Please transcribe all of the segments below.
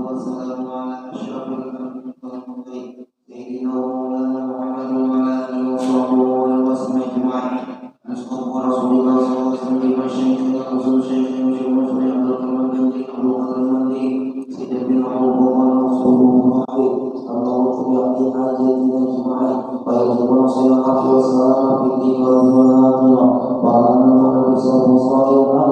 والسلام على أشرف المرسلين سيدنا ومولانا محمد وعلى آله وصحبه وسلم أجمعين. نسأل رسول الله صلى الله عليه وسلم شيخنا رسول شيخنا وشيخنا عبد الرحمن بن عبد القادر بن سيد بن عبد الله رسول الله اللهم في حاجتنا أجمعين ويرزقنا الصحة والسلامة في الدين والآخرة وعلى محمد صلى الله عليه وسلم.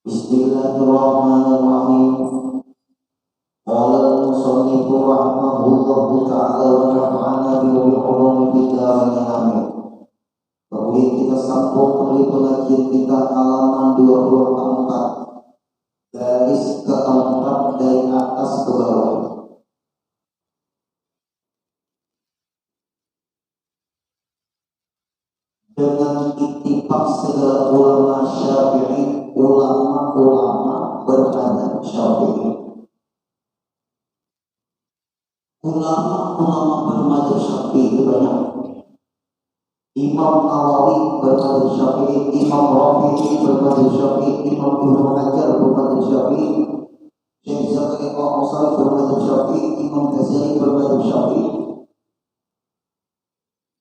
Bismillahirrahmanirrahim. Qala al-musannif rahimahullahu ta'ala wa nafa'ana bi ulumi bid'ah amin. Kemudian kita sambung dari pengajian kita halaman 24 garis keempat dari atas ke bawah. Dengan ittifaq segala ulama Syafi'i, ulama-ulama bermadzhab Syafi'i. Ulama-ulama bermadzhab Syafi'i itu banyak. Imam Nawawi bermadzhab Syafi'i, Imam Rafi'i bermadzhab Syafi'i, Imam Ibnu Hajar bermadzhab Syafi'i, Syekh Zakaria Al-Ansari bermadzhab Syafi'i, Imam Ghazali bermadzhab Syafi'i,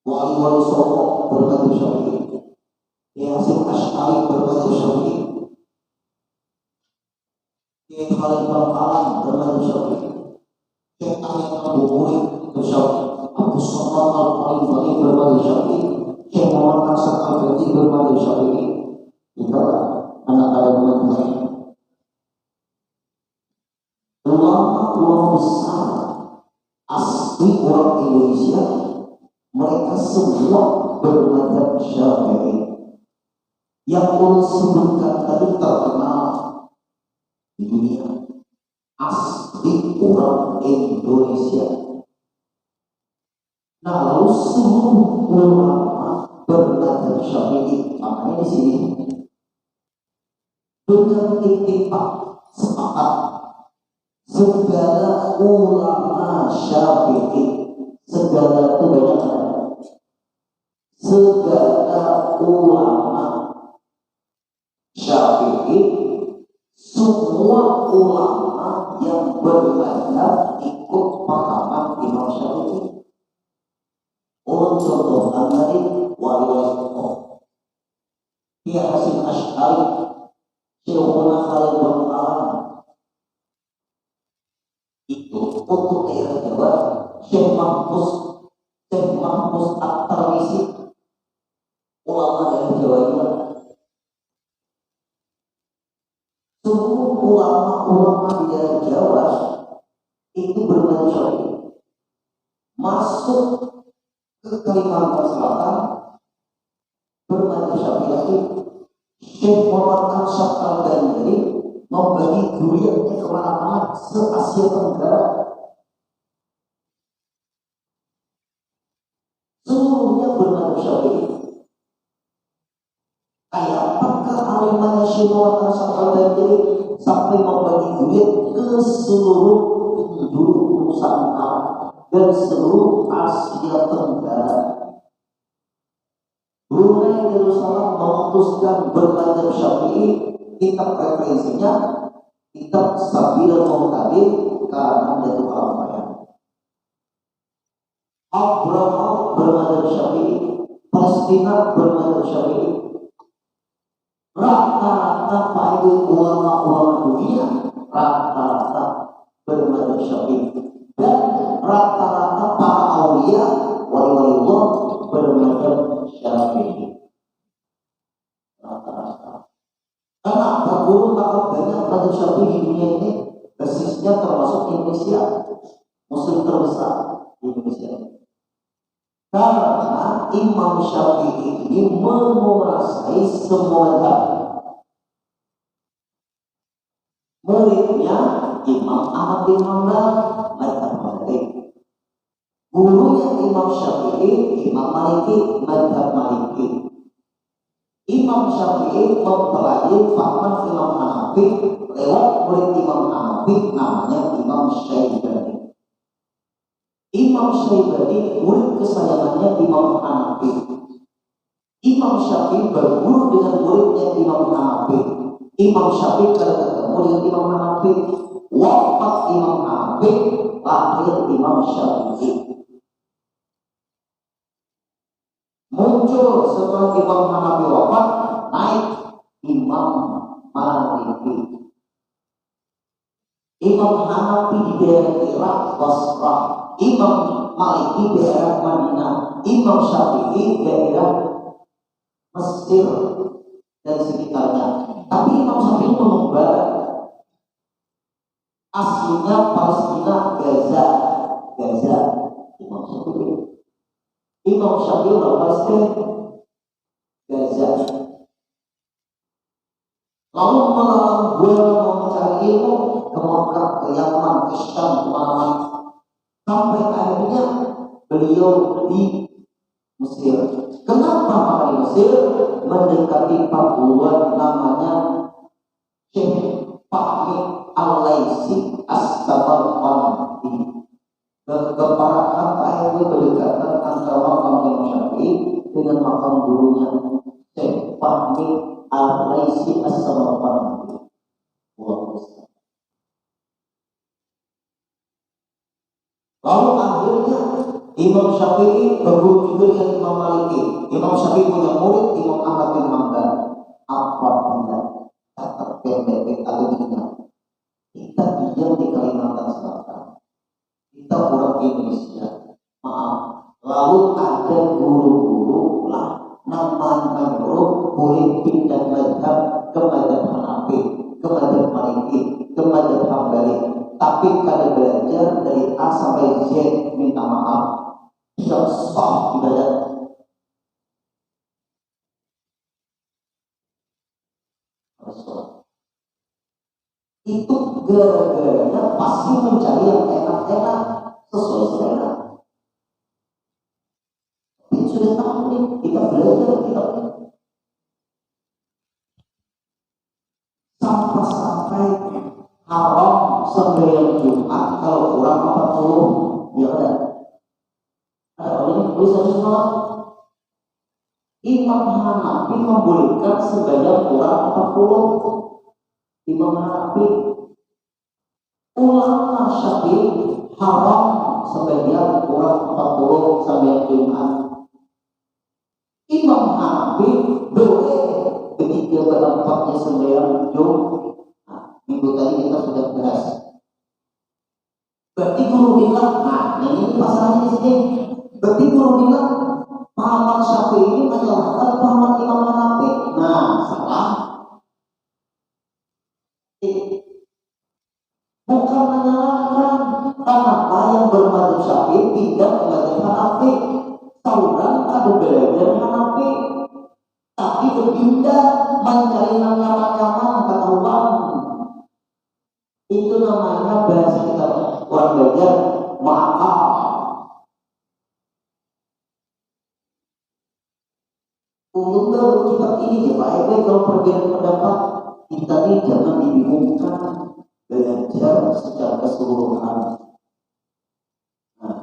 Wali-wali Songo bermadzhab Syafi'i, Syekh Hasyim Asy'ari bermadzhab Syafi'i, Syekh Khalid bin Alam bermadzhab Syafi'i, Syekh Ahmad Abu Murid bersyafi'i, Abu Sa'ad Al-Farid bermadzhab Syafi'i, Syekh Muhammad Hasan Al-Farid bermadzhab Syafi'i. Itulah anak ada bermadzhab. Ulama-ulama besar asli orang Indonesia, mereka semua bermadzhab Syafi'i. Yang ulun sebutkan tadi terkenal di dunia, asli orang Indonesia. Nah, lalu seluruh ulama bermadzhab Syafi'i. Makanya di sini dengan ittifaq sepakat segala ulama Syafi'i, segala itu banyak, segala ulama Syafi'i, semua ulama yang bermadzhab ikut pahaman Imam Syafi'i. Contoh tadi wali-wali tokoh, Syekh Hasyim Asy'ari, Syekh Khalid bin Alam, itu untuk daerah Jawa, Syekh Mahfuz At-Tarmisi, ulama daerah Jawa juga. Seluruh ulama-ulama di daerah Jawa itu bermadzhab Syafi'i. Masuk ke Kalimantan Selatan bermadzhab Syafi'i. Syekh Muhammad Arsyad Al-Bandari membagi zuriyatnya kemana-mana se-Asia Tenggara. Seluruhnya bermadzhab Syafi'i. Apakah alimanya Syekh Muhammad Arsyad Al-Bandari sampai membagi zuriyat ke seluruh penduduk Nusantara dan seluruh Asia Tenggara? Brunei Darussalam memutuskan bermadzhab Syafi'i. Kitab referensinya kitab Sabilul Muhtadin karangan Datuk Al-Fayan. Abraham bermadzhab Syafi'i, Palestina bermadzhab Syafi'i. Rata-rata para ulama-ulama dunia rata-rata bermadzhab Syafi'i, dan rata-rata para aulia wali-wali Allah bermadzhab Syafi'i. Rata-rata. Kenapa guru bakal banyak madzhab Syafi'i di dunia ini? Basisnya termasuk Indonesia, Muslim terbesar di Indonesia. Karena Imam Syafi'i ini menguasai semua mazhab. Muridnya Imam Ahmad bin Hanbal, mazhab Hanafi. Gurunya Imam Syafi'i, Imam Maliki, mazhab Maliki. Imam Syafi'i mempelajari paham Imam Hanafi lewat murid Imam Hanafi namanya Imam Syaibani. Imam Syaibani murid kesayangannya Imam Hanafi. Imam Syafi'i berguru dengan muridnya Imam Hanafi. Imam Syafi'i kalau ketemu dengan Imam Hanafi, wafat Imam Hanafi, lahir Imam Syafi'i. Muncul setelah Imam Hanafi wafat, naik Imam Maliki. Imam Hanafi di daerah Irak, Basrah. Imam Maliki di daerah Madinah. Imam Syafi'i daerah Mesir dan sekitarnya. Tapi Imam Syafi'i mengembara. Aslinya Palestina, Gaza. Imam Syafi'i. Imam Syafi'i orang Palestina, Gaza. Lalu melalang buana mau mencari ilmu ke Mekah, ke Yaman, ke Syam, kemana-mana. Sampai akhirnya beliau di Mesir. Kenapa maka di Mesir? Mendekati Papua, namanya Syekh Fahmi Al-Laisi As-Samarqandi. Para kata ini berdekatan antara makam Imam Syafi'i dengan makam gurunya Syekh Fahmi Al-Laisi As-Samarqandi. Lalu akhirnya Imam Syafi'i berguru juga dengan Imam Maliki. Imam Syafi'i punya murid Imam Ahmad bin Hanbal. Apabila kata pendek atau ingat, kita diam di Kalimantan Selatan, kita orang Indonesia, maaf. Lalu ada guru-guru lah, nama guru boleh pindah mazhab ke mazhab Hanafi, ke mazhab Maliki, ke mazhab Hambali. Tapi kalau belajar dari A sampai Z, minta maaf, tidak sah ibadah. Itu gara-garanya pasti mencari yang enak-enak sesuai selera. Ini sudah tahu nih, kita belajar kita sampai haram sembahyang Jumat kalau kurang 40, ya ada. Ada orang yang tulisan semua. Imam Hanafi membolehkan sembahyang kurang 40. Imam Hanafi. Ulama Syafi'i haram sembahyang kurang 40 sembahyang Jumat. Imam Hanafi boleh ketika berempatnya sembahyang Jumat. Minggu tadi kita sudah bahas. Berarti guru bilang, nah ini pasalnya di sini. Berarti guru bilang pahaman Syafi'i ini menyalahkan pahaman Imam Hanafi. Nah, salah. Bukan menyalahkan, kenapa yang bermadzhab Syafi'i pindah ke madzhab Hanafi. Sauran ada belajar Hanafi, tapi berpindah mencari nyaman-nyaman ketahuan. Itu namanya bahasa kita orang belajar maaf. Untuk kita ini ya baik-baik kalau perbedaan pendapat kita ini jangan dibingungkan, belajar secara keseluruhan. Nah,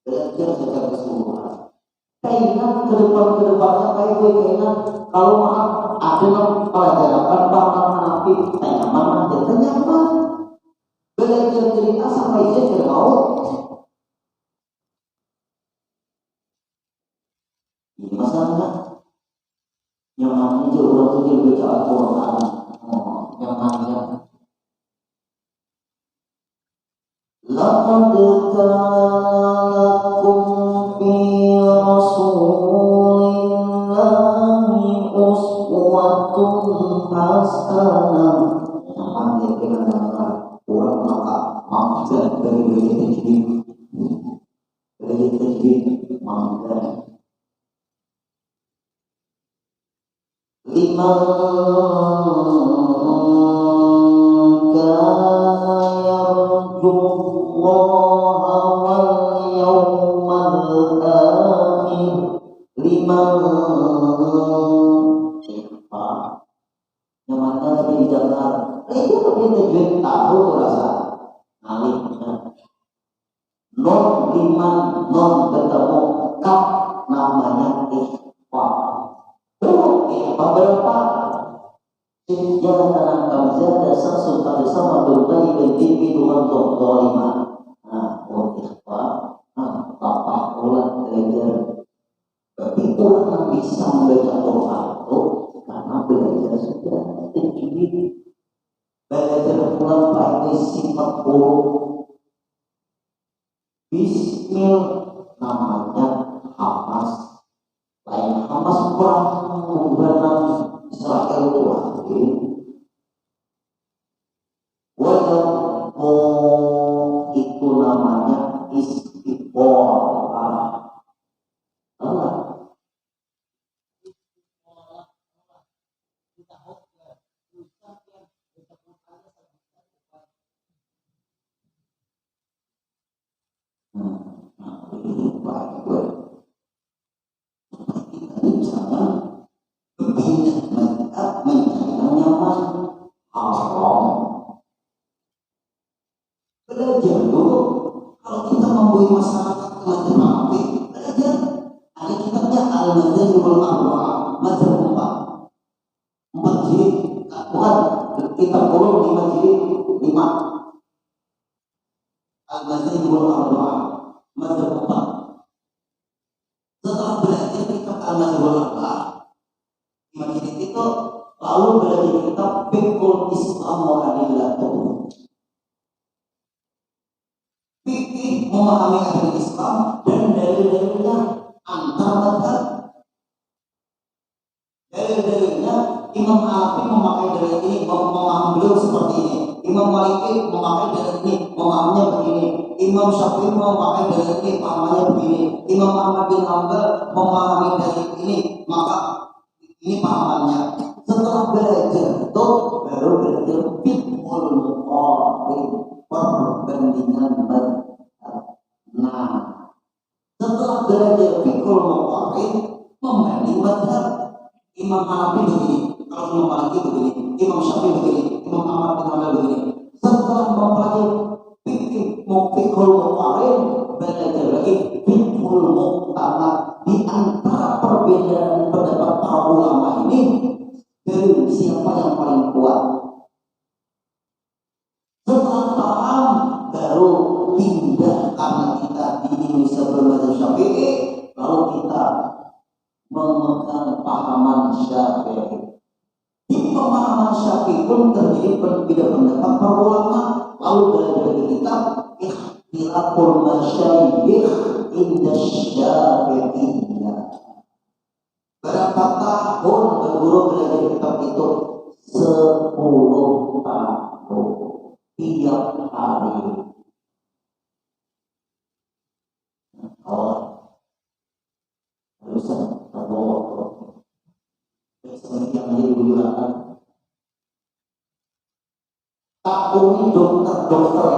belajar secara keseluruhan. Keinginan ke depannya baik-baik keinginan. Kalau maaf ada yang pelajaran paham Hanafi, nyaman aja, nyaman. Belajar dari A sampai Z tidak mau. Ini masalahnya. Nyamannya juga orang itu dia baca Al-Quran. Nyamannya. Laqad kana lakum fi Rasulillahi uswatun hasanah. Nyamannya dengan dengar orang maka maafkan dari belajar tajwid maafkan. Liman kana yarjullaha wal yawmal akhir. Liman siapa? Nyamannya tadi didengar. Itu duit tahu rasa ngalih non liman non ketemu kap namanya ikhwan. Ikhwan berapa? Sejarah dalam kamzah dasar sultan bersama berbagai bentuk dengan doktor lima. Nah, ikhwan, bapak ulang belajar. Tapi orang yang bisa membaca Quran itu karena belajar sudah tajwid, belajar pula pakai sifat huruf. Bismil namanya Hamas. Lain Hamas perang bubaran Israel itu lagi. Walau itu namanya istiqomah. Belajar dulu. Kalau kita membuat masyarakat kematian mati, belajar. Ada kitabnya Al-Madzhabul Arba'a, mazhab 4 jilid. Bukan kitab ulum 5 jilid 5. Al-Madzhabul Arba'a, mazhab 4. Setelah belajar kitab Al-Madzhabul Arba'a 5 jilid itu, lalu belajar kitab Fiqhul Islam wa Adillatuh. Fikih memahami agama Islam dan dalil-dalilnya antar mazhab. Dalil-dalilnya Imam Hanafi memakai dalil ini, memahami beliau seperti ini. Imam Maliki memakai dalil ini, memahaminya begini. Imam Syafi'i memakai dalil ini, pahamannya begini. Imam Ahmad bin Hanbal memahami dalil ini, maka ini pahamannya. Setelah belajar itu baru belajar fiqhul muqarrin, perbandingan mazhab. Nah, setelah belajar fiqhul muqarrin, membanding mazhab. Imam Hanafi begini, kalau Imam Maliki begini, Imam Syafi'i begini, Imam Ahmad bin Hanbal begini. Setelah mempelajari fiqhul muqarrin, belajar lagi fiqhul muqtamad. Di antara perbedaan pendapat para ulama ini, dari siapa yang paling kuat? Setelah paham, baru pindah, karena kita di Indonesia bermadzhab Syafi'i, lalu kita memegang pahaman Syafi'i. Di pemahaman Syafi'i pun terjadi perbedaan pendapat para ulama. Lalu belajar dari kitab Ikhtilaful Masyayikh Inda Syafi'iyah. Berapa tahun berguru belajar kitab itu? 10 tahun tiap hari. Oh, harusan terbawa seperti yang digunakan. Takuni dokter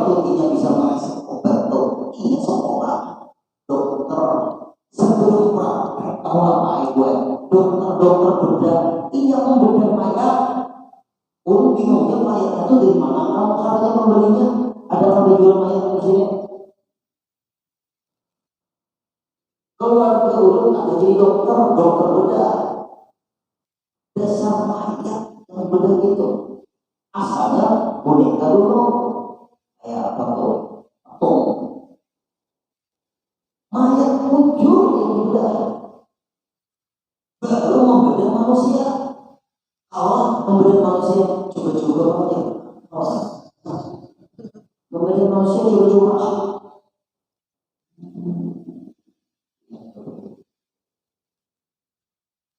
itu tidak bisa menghasilkan obat tuh. Iya sekolah dokter sebelum praktek tahu apa gue. Dokter bedah, iya membedah mayat. Ulun bingungnya mayat itu dari mana? Kamu caranya membelinya? Ada yang jual mayat di sini? Keluarga ulun ada jadi dokter bedah. Dasar mayat yang bedah itu. Asalnya boneka dulu, kayak apa tuh? Patung. Mayat muncul yang bedah. Baru membedah manusia. Allah membedah manusia coba-coba aja. Membedah manusia coba-coba aja.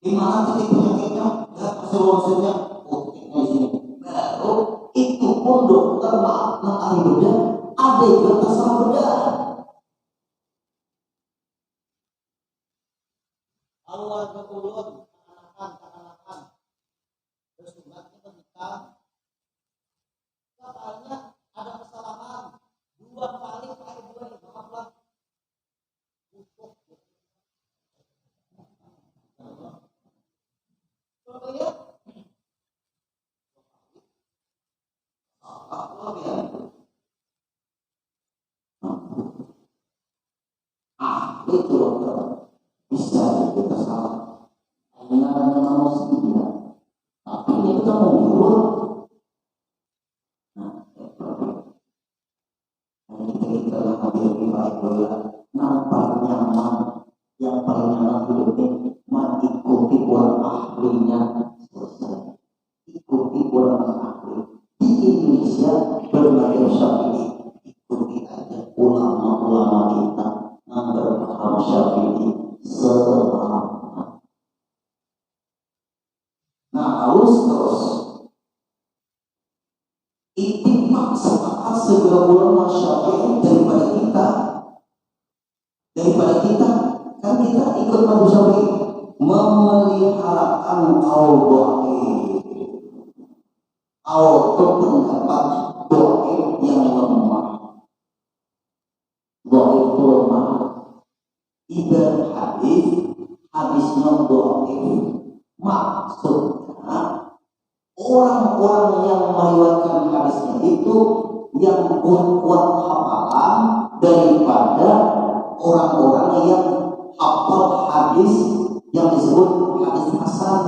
Di mana titik penyakitnya? Lihat hasil-hasilnya. Oh, di sini. Baru itu pun dokter ahli bedah ada juga terserah bedah. Lalu warga ulun anak-anak bersuratnya ketika katanya ada kesalahan 2 kali pakai 2 maaflah untuk coba ya Nah, kita hadir di baik nampak nyaman, yang paling nyaman hidup ini mengikuti orang ahlinya, selesai. Ikuti orang ahli di Indonesia berbagai Syafi'i, ikuti aja ulama-ulama kita yang berpaham Syafi'i selama. Nah, harus terus istimewa sepakat segala ulama Syafi'i daripada kita kan kita ikut Imam Syafi'i memeliharakan auto pendapat doib yang lemah. Doib itu lemah. Ibarat hadisnya doib. Maksudnya orang-orang yang meriwayatkan hadisnya itu yang kuat hafalan daripada orang-orang yang hafal hadis yang disebut hadis hasan.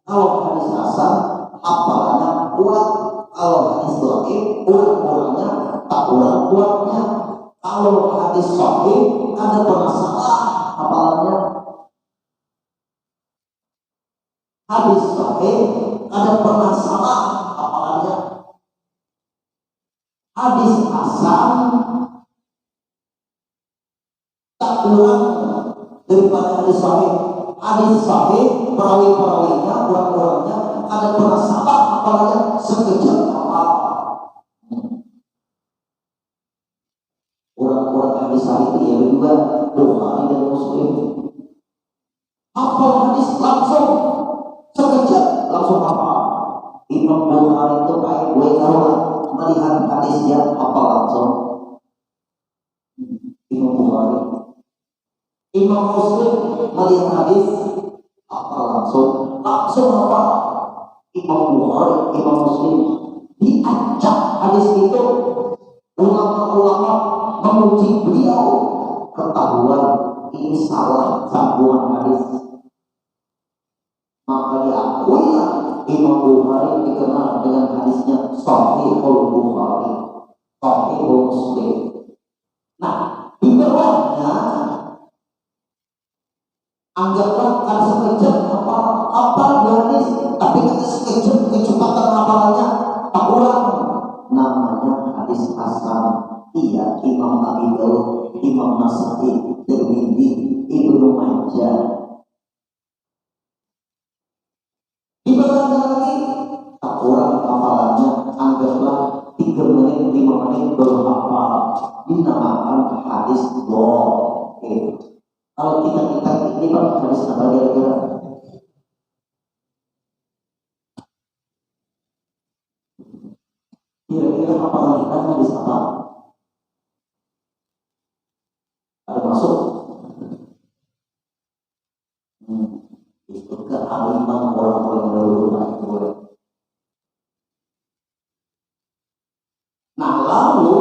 Kalau hadis hasan hafalannya kuat, kalau hadis dhaif orang-orangnya tak kurang kuatnya. Kalau hadis sahih ada masalah hafalannya. Hadis sahih ada masalah hafalannya. Hadis hasan tak kurang daripada hadis sahih. Hadis sahih perawi-perawinya, orang-orangnya ada masalah hafalannya sekejap hafal. Orang-orang hadis sahih itu ya juga Bukhari dan Muslim. Hafal hadis langsung sekejap langsung hafal. Imam Bukhari itu baik gue tahu melihat hadis dia hafal langsung. Imam Bukhari. Imam Muslim melihat hadis hafal langsung hafal. Imam Bukhari, Imam Muslim diajak hadis itu ulama-ulama memuji beliau, ketahuan ini salah sambungan hadis. Maka diakuilah Imam Bukhari dikenal dengan hadisnya Sahihul Bukhari, Sahihul Muslim. Nah, di bawahnya anggaplah kan sekejap apa hadis, tapi kata sekejap kecepatan hafalannya tak kurang. Namanya hadis hasan. Iya, Imam Abi Dawud, Imam Nasa'i, Tirmidzi, Ibnu Majah. Di belakang lagi tak kurang hafalannya, anggaplah 3 menit, 5 menit baru hafal. Dinamakan hadis dhaif. Kalau kita ini Pak, hadis apa kira-kira? Kira-kira hafalan kita hadis apa? Ada masuk? Itu kealiman orang-orang dahulu boleh. Nah, lalu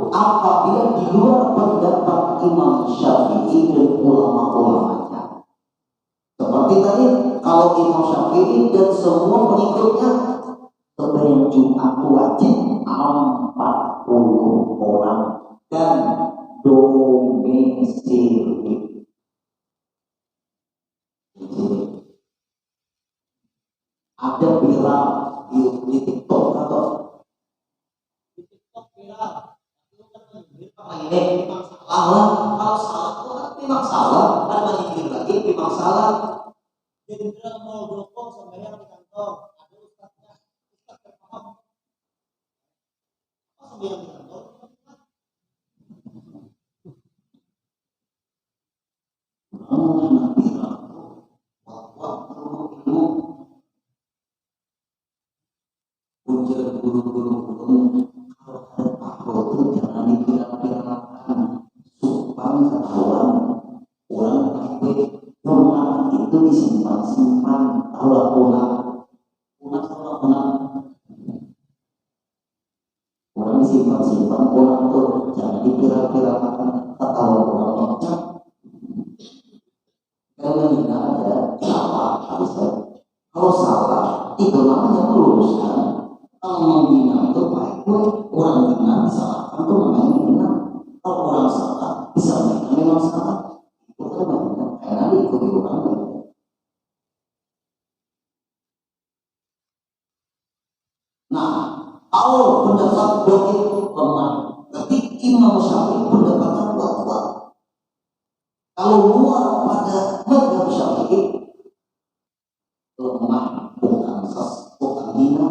apabila di luar pendapat Imam Syafi'i dan ulama-ulamanya, seperti tadi, kalau Imam Syafi'i dan semua pengikutnya sembahyang Jumat wajib 40 orang dan domisili. Ada viral di TikTok atau di TikTok viral ini memang salah. Kalau salah itu memang salah. Ada nyindir lagi memang salah. Jenderal Muldoko sembahyang di kantor. Ada ustaznya, ustaz terpaham. Apa sembahyang di kantor? Ujar guru-guru kalau ada takut itu jangan dikira-kirakan supaya ketahuan orang baik rumah itu disimpan-simpan pulang orang disimpan-simpan orang tuh jangan dikira-kirakan ketahuan orang macam karena tidak ada salah harusnya. Kalau salah itu namanya meluruskan. Kalau membina itu baik. orang benar disalahkan itu namanya benar. Kalau orang salah disampaikan memang salah, itu kan namanya karena diikuti orang lain. Nah, kalau pendapat dokter lemah, berarti Imam Syafi'i pendapatnya kuat-kuat. Kalau luar pada mazhab Syafi'i lemah, bukan sas, bukan hina,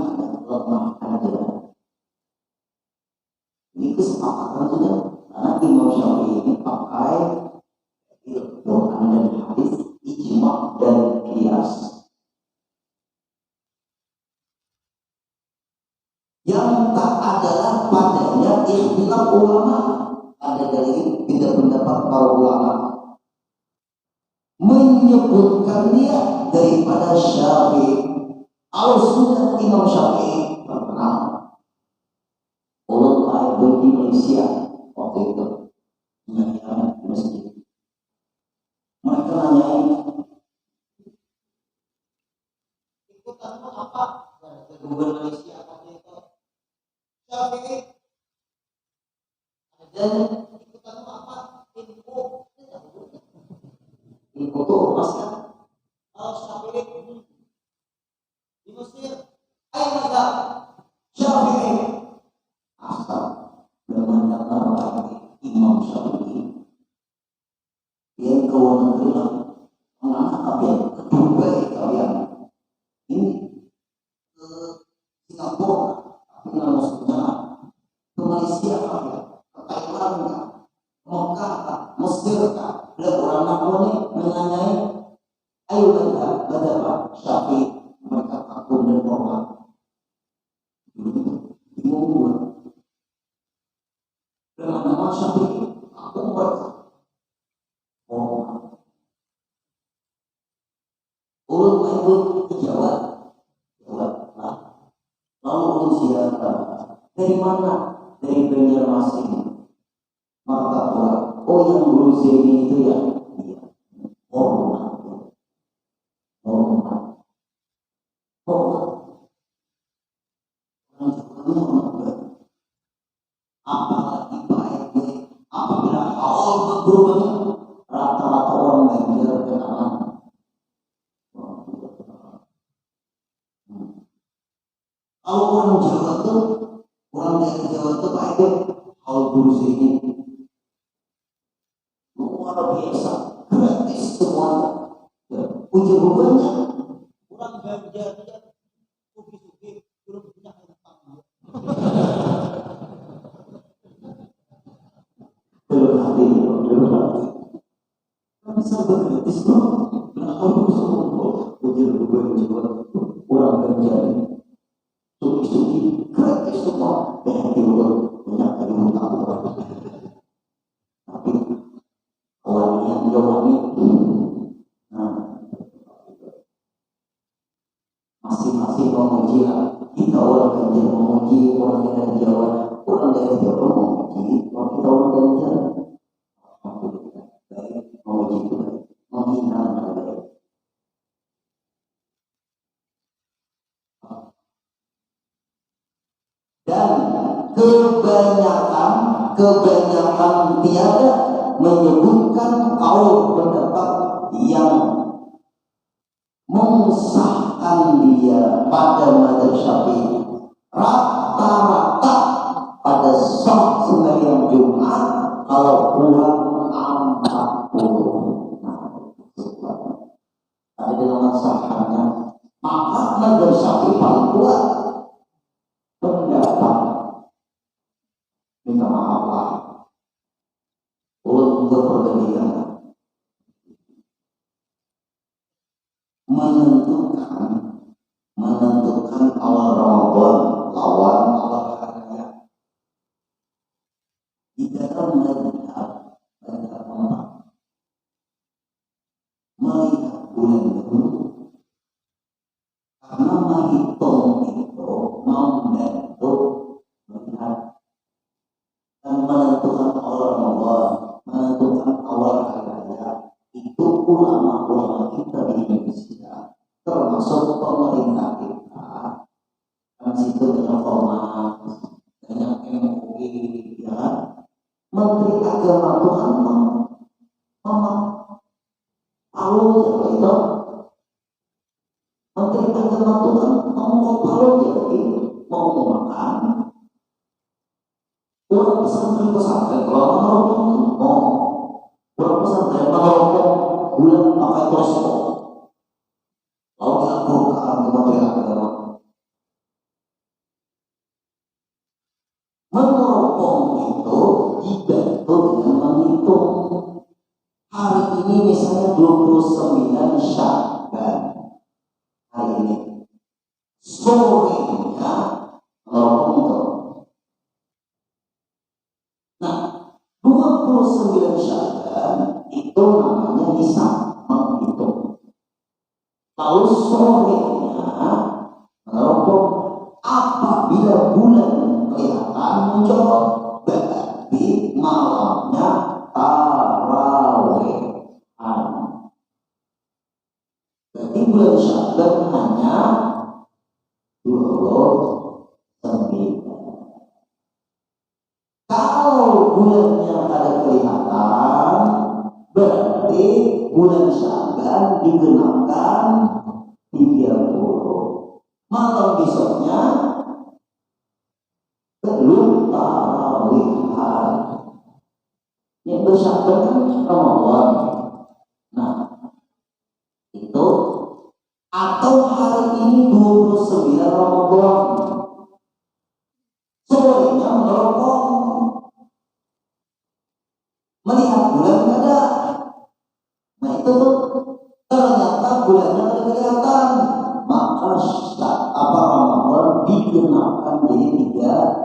lemah aja. Ini kesepakatan sudah, karena Imam Syafi'i ini pakai Quran dan hadis, ijma dan qiyas. Yang tak adalah padanya ikhtilaf ulama. Ada dari beda pendapat para ulama menyebutkan dia daripada Syafi'i. Kalau sudah Imam Syafi'i terkenal ulama di Malaysia waktu itu menyanyikan di masjid. Mereka nanyain, ikutanmu apa? Gubernur Malaysia apa itu? Syafi'i. Dan ikutanmu apa? Info. Info itu pasti kan? Kalau Syafi'i di Mesir, ayo mazhab Syafi'i. Asal bermandang lagi Imam Syafi'i. Dia ke luar negeri lah, anak apa yang ke Dubai kalian ini ke Singapura, tapi nggak maksudnya ke Malaysia kalian, ke Thailand kah, Mekah kah, Mesir kah, lihat orang nakal nih menanyai, ayo baca apa Syafi'i, mereka kagum dan hormat. Bingung gue. Dengan nama Syafi'i, aku mereka hormat. Ulun ikut ke Jawa, lah. Lalu ulun siapa? Dari mana? Dari Banjarmasin, Martapura. Oh, yang Guru Zeni itu ya? Iya. Hormat. Hormat. Hormat. Orang Jawa hormat. Apalagi baik apabila awal berubah, rata-rata orang Banjar dan anak. Kalau orang Jawa tuh, orang dari Jawa tuh baik hal Guru ini luar biasa, gratis semuanya. Ya, ujian bebannya orang Banjar dia suki-suki belum punya hutang. Belum hati. Kan sahabat gratis loh. Kenapa aku semua ujian beban Jawa orang Banjar ini? Suki-suki gratis semua hati ulun punya hutang. Tapi awalnya jawabnya masing-masing memuji kita orang Banjar memuji orang dari Jawa, orang dari Jawa memuji orang kita orang Banjar baik memuji itu baik, menghina baik. Dan kebanyakan tiada menyebutkan kaul pendapat yang mensahkan dia pada mazhab Syafi'i. Rata-rata pada sah sembahyang Jumat kalau kurang 40. Ada dalam sahkannya. Maka mazhab Syafi'i paling kuat pendapat. Minta maaf lah. Untuk perbedaan menentukan awal Ramadan Menteri Agama Tuhan Mama Palu jadi itu Menteri Agama Tuhan ngomong Palu jadi mau makan orang pesantren kalau ngerokok mau orang pesantren ngerokok bulan pakai terus lalu dilaporkan ke Menteri Agama mengerokok itu dibantu dengan menghitung hari ini misalnya 29 Syakban hari ini sorenya ngerokok itu nah 29 Syakban itu namanya hisab menghitung lalu sorenya ngerokok apabila bulan kelihatan muncul berarti malamnya tarawih. Berarti bulan Syakban hanya 29. Kalau bulannya ada kelihatan berarti bulan Syakban digenapkan 30. Malam besoknya belum tarawihan. Yang bersyabat kan Ramadan. Nah, itu atau hari ini 29 Ramadan. Sorenya merokok. Melihat bulan ada. Nah, itu tuh ternyata bulannya ada kelihatan. Maka Ramadan digenapkan jadi 3.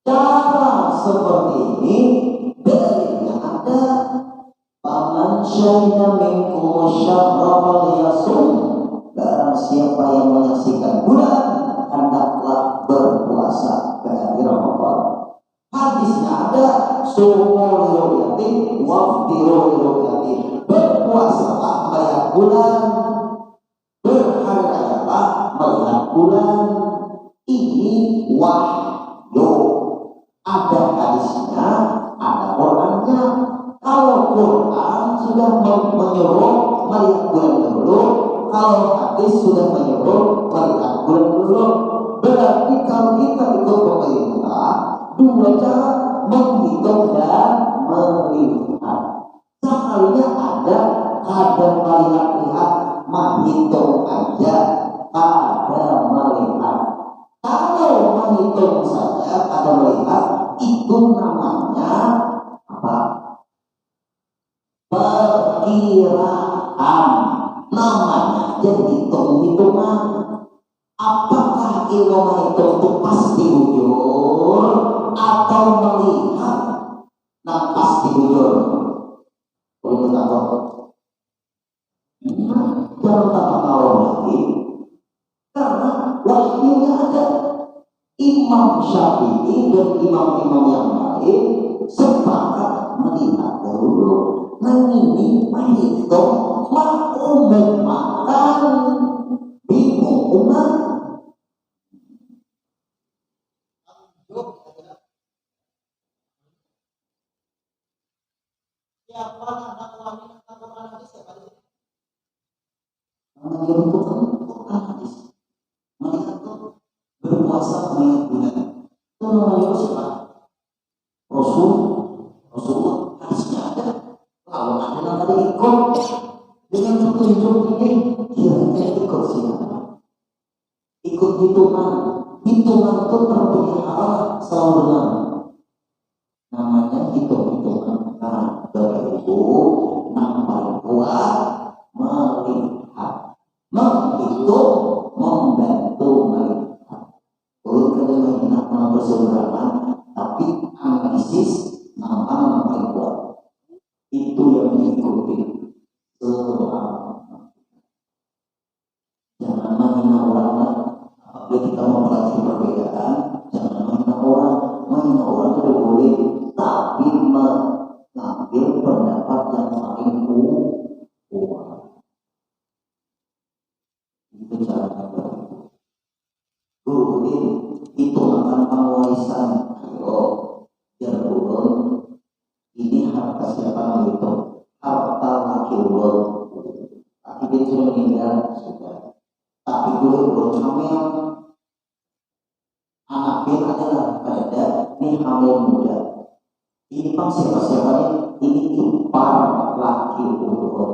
Cara seperti ini dalilnya ada paman syahida minkum syahra falyasum barang siapa yang menyaksikan bulan hendaklah berpuasa berarti Ramadan. Hadisnya ada sumu liru'yati waftiru liru'yati berpuasalah melihat bulan berhari rayalah melihat bulan ini wahyu. Ada hadisnya, ada Qurannya. Kalau Quran sudah menyuruh melihat bulan dulu, kalau hadis sudah menyuruh melihat bulan dulu, berarti kalau kita ikut pemerintah, dua cara menghitung dan melihat. Sekalinya ada melihat, menghitung aja, ada melihat. Kalau menghitung saja ada melihat itu namanya apa? Perkiraan. Namanya aja hitung-hitungan. Apakah ilmu menghitung itu pasti bujur atau melihat? Nah pasti bujur. Boleh takut? Jangan takut kalau lagi. Karena wahyunya ada. Imam Syafi'i dan imam-imam yang lain sepakat melihat dulu. Nah ini menghitung mengumumkan bingung umat. Siapa anak wanita Quran hadis siapa itu? Yang dibutuhkan Quran hadis. Melihat tuh berpuasa melihat bulan. Itu namanya siapa? Rasulullah hadisnya ada. Kalau ada yang tadi ikut dengan petunjuk ini, kira-kira ikut siapa? Ikut hitungan itu terpelihara selalu benar. Namanya hitung-hitungan. Nah, Bapak Ibu nampak kuat melihat, menghitung, membantu melihat. Kalau kita nak berseberangan, tapi analisis nama paling kuat. Itu yang mengikuti selama. Jangan menghina orang. Apabila kita mempelajari perbedaan, jangan menghina orang. Menghina orang itu boleh, tapi mengambil pendapat yang paling kuat. Itu cara guru itu akan pengwarisan. Ayo, adalah pada ini hamil muda. Ini Pak siapa-siapanya? Ini ipar laki urut.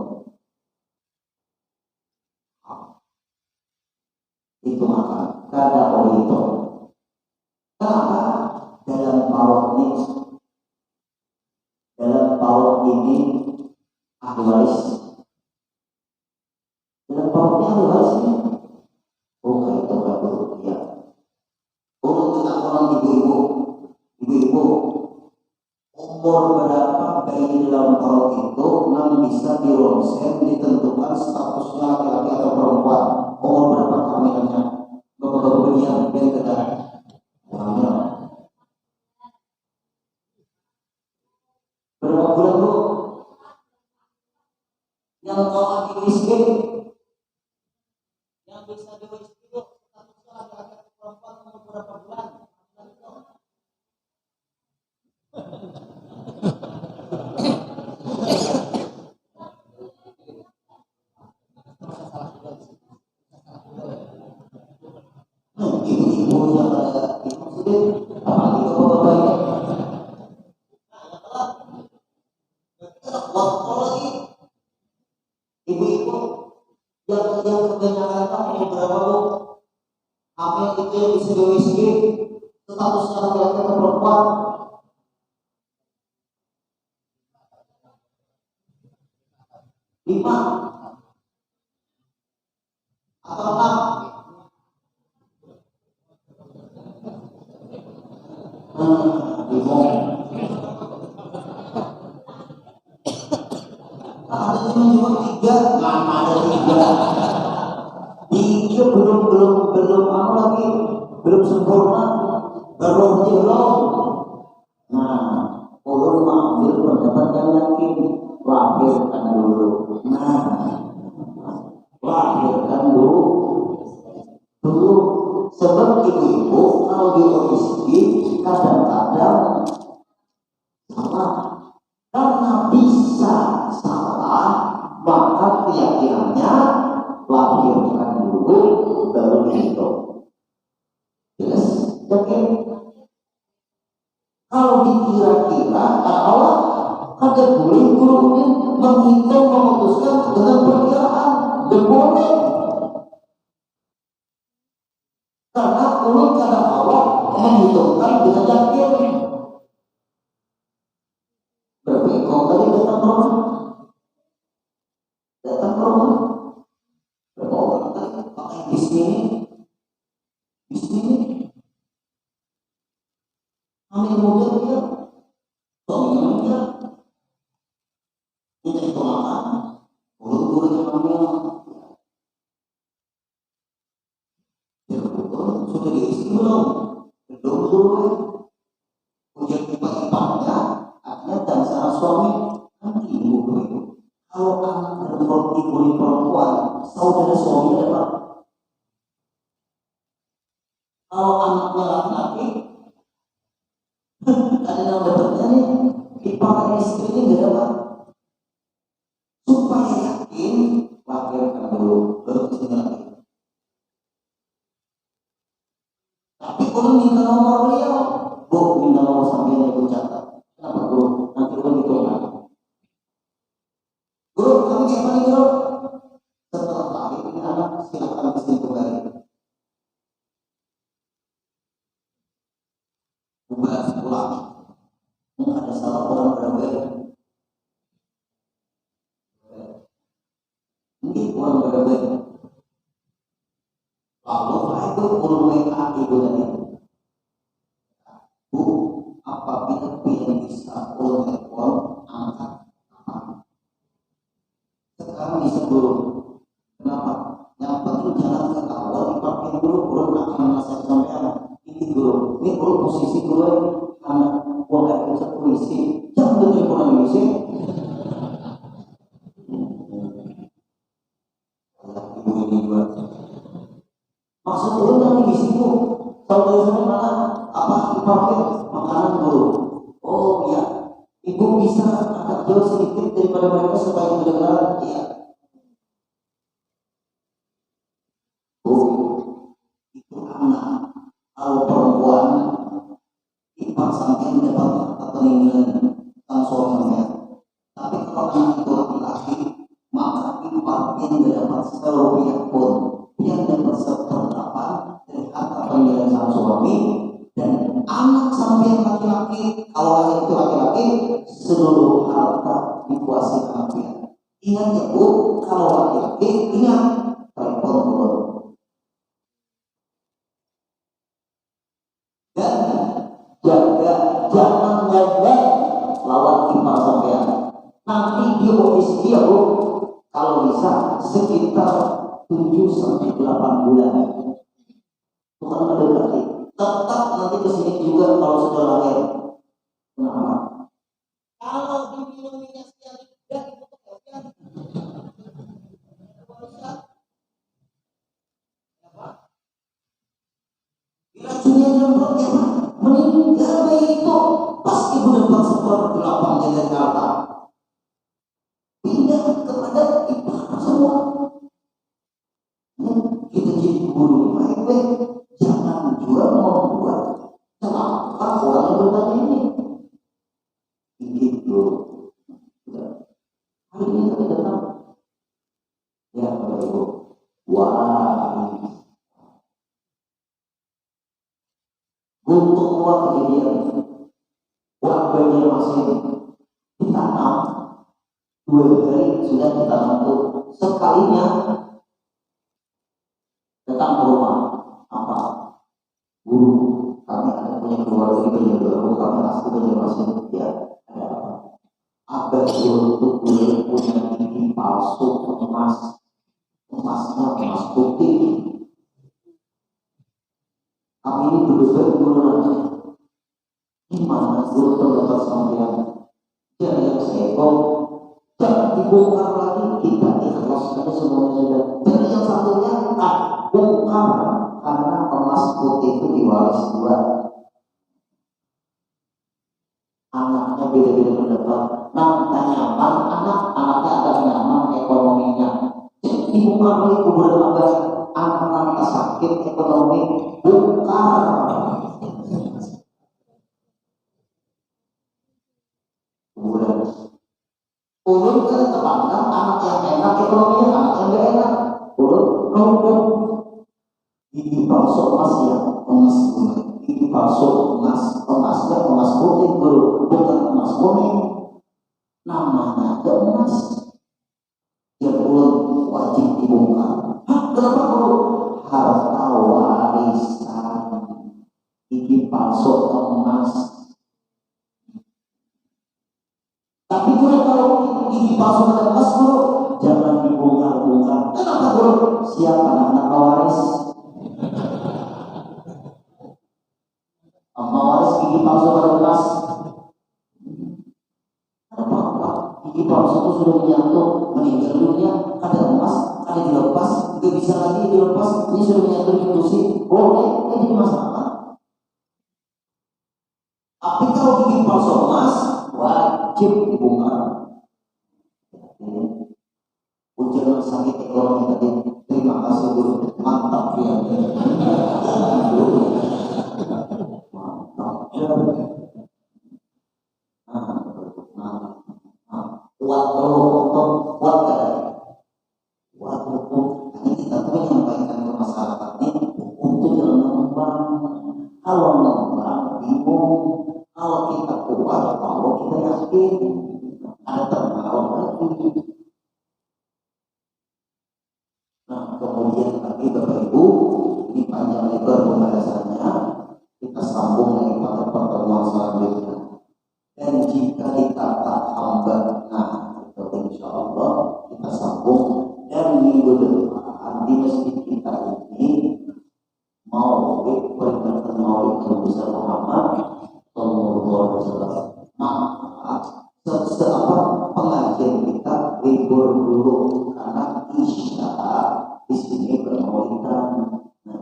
Itu maka kada itu. Kenapa? Dalam paut ini ahli waris. Dalam pautnya ahli waris ini. Bukan itu kalau ya. Untuk kita orang ibu-ibu, umur berapa bayi dalam paut itu yang bisa dironsen ditentukan statusnya laki-laki atau perempuan. Umur berapa kehamilannya? Bapak-bapak beliau yang kedua. Berapa bulan bu? Yang kau lagi miskin, yang bisa diurus itu statusnya laki-laki atau perempuan umur berapa bulan? Ibu-ibu yang ada di masjid, apalagi bapak-bapak waktu lagi ibu-ibu yang kebanyakan umur berapa bu? Hamil itu yang bisa miskin, statusnya laki-laki atau perempuan? 5 atau 6? Ada cuma 3, mana ada 3? 3 belum lagi, belum sempurna, belum. Nah, ulun mengambil pendapat yang yakin, lahirkan dulu. Lahirkan dulu. Sebab ibu-ibu kalau diuruskan kadang-kadang salah. Karena bisa salah, maka keyakinannya lahirkan dulu baru dihitung. Jelas? Yakin? Kalau dikira-kira, Allah ada guru-guru menghitung, memutuskan dengan perkiraan, dan boleh. Karena ulun kadang Allah menghitungkan dengan yakin. Berpikir tadi datang rumah, berapa orang tadi pakai di sini, ambil mobil dia, suaminya dia, minta itu makan, urut-urut yang ambil, sudah diisi belum? Belum. Ujian ipa-ipanya, artinya dan sama suami, kan ibu begitu. Kalau anak dan ibu ini perempuan, saudara suaminya dapat. Kalau anaknya laki-laki, ada yang dapatnya nih, ipar istri ini nggak dapat. Supaya yakin, lahirkan dulu, baru kesini lagi. Tapi kalau minta nomor beliau, minta nomor sampai ibu catat. Kenapa guru? Nanti guru itu lagi. Guru, kami kayak mana guru? Setelah tadi ini anak silakan kesini kembali. Ubah pulang. Ada salah orang berbeda. Mungkin orang berbeda. Lalu itu urut WA ibu tadi. Bu, apabila pilih bisa urut telepon, angkat. Sekarang bisa dulu. Kenapa? Yang penting jangan ketahuan dipakai dulu, urut akan merasa kesampean. Ini dulu, ini urut posisi dulu karena gua nggak bisa polisi. Jangan teleponan polisi. Ibu ini juga. Maksud urut yang di situ. Tahu dari sana mana? Apa dipakai makanan dulu? Oh ya, ibu bisa agak jauh sedikit daripada mereka supaya mendengar. Ya. Bu, itu anak. Kalau perempuan ipar sampai dapat peninggalan sang suami sampai. Tapi kalau anak itu laki-laki, maka ipar yang tidak dapat serupiah pun, yang dapat seperdelapan dari harta peninggalan sang suami. Dan anak sampai laki-laki, kalau anak itu laki-laki, seluruh harta dikuasai anaknya. Ingat ya Bu, kalau laki-laki ingat telepon dulu. Dan jaga jangan ngomong lawan ipar sampean. Nanti dia ofisi dia Bu, kalau bisa sekitar 7 sampai 8 bulan. Bukan mendekati. Tetap nanti kesini juga kalau sudah lahir. Kenapa? Kalau diminum minyak sianida itu kekasian. Diracunnya nyemprot ya Pak. Meninggal bayi itu pas ibu dapat seper-8 jalan harta. Pindah kepada ipar semua. Kita jadi guru baik-baik. Jangan jual membuat kenapa orang yang bertanya ini begitu. Hari ini kami datang ya Bapak Ibu, wah untuk buat kejadian buat Banjarmasin ditanam 2 hari sudah ditanam tuh sekalinya datang ke rumah apa guru kami ada punya keluarga di Banjarbaru, kami asli Banjarmasin ya ada apa untuk guru punya gigi palsu emasnya emas putih. Kami ini berdebat guru gimana guru terdapat sampean jangan yang seekor jangan dibongkar lagi, kita ikhlaskan semuanya sudah. Jadi yang satunya bongkar karena emas putih itu diwaris 2. Anaknya beda-beda pendapat. Nah, nyaman anaknya ada nyaman ekonominya. Jadi dibongkar lagi kuburan abah. Anak-anak sakit ekonomi bongkar. Kuburan. Ulun kan terpandang anak yang enak ekonominya, anak yang gak enak. Ulun numpuk gigi palsu emas ya, emas kuning. Gigi palsu emasnya emas putih guru, bukan emas kuning. Namanya ada emas. Yang ulun wajib dibongkar. Hah, kenapa guru? Harta warisan gigi palsu emas. Tapi guru kalau gigi palsu ada emas guru jangan dibongkar-bongkar. Kenapa guru? Siapa anak pewaris? Pewaris gigi palsu pada emas. Ada apa? Gigi palsu itu sudah menyatu meninggal dunia. Ada emas, ada dilepas, nggak bisa lagi dilepas. Ini sudah menyatu di kursi. Boleh, ini masalah. Tapi kalau gigi palsu emas wajib dibongkar. Ujian sakit ekonomi tadi. Terima kasih guru, mantap ya. Mantap. Kuat untuk kuat kan? Kuat hukum. Ini kita tuh menyampaikan ke masyarakat ini untuk jalan mengembang. Kalau mengembang bingung. Kalau kita kuat, kalau kita yakin ada terpengaruh lagi. Nah, kemudian lagi Bapak Ibu, ini panjang lebar pembahasannya. Kita sambung lagi pada pertemuan selanjutnya. Dan jika ditata hamba, nah, insya Allah kita sambung. Dan minggu depan di masjid kita ini mau peringatan Maulid Nabi besar Muhammad pengajian kita libur dulu karena Isya di sini bermaulidan. Nah,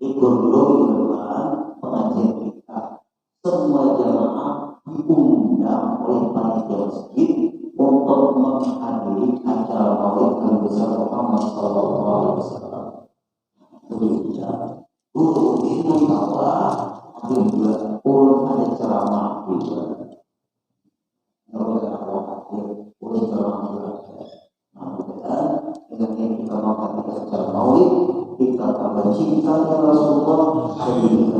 libur dulu minggu depan pengajian kita. Semua jamaah diundang oleh panitia masjid untuk menghadiri acara Maulid Nabi besar Muhammad SAW. Itu bicara. Ini tawa, itu juga cinta kepada Rasulullah.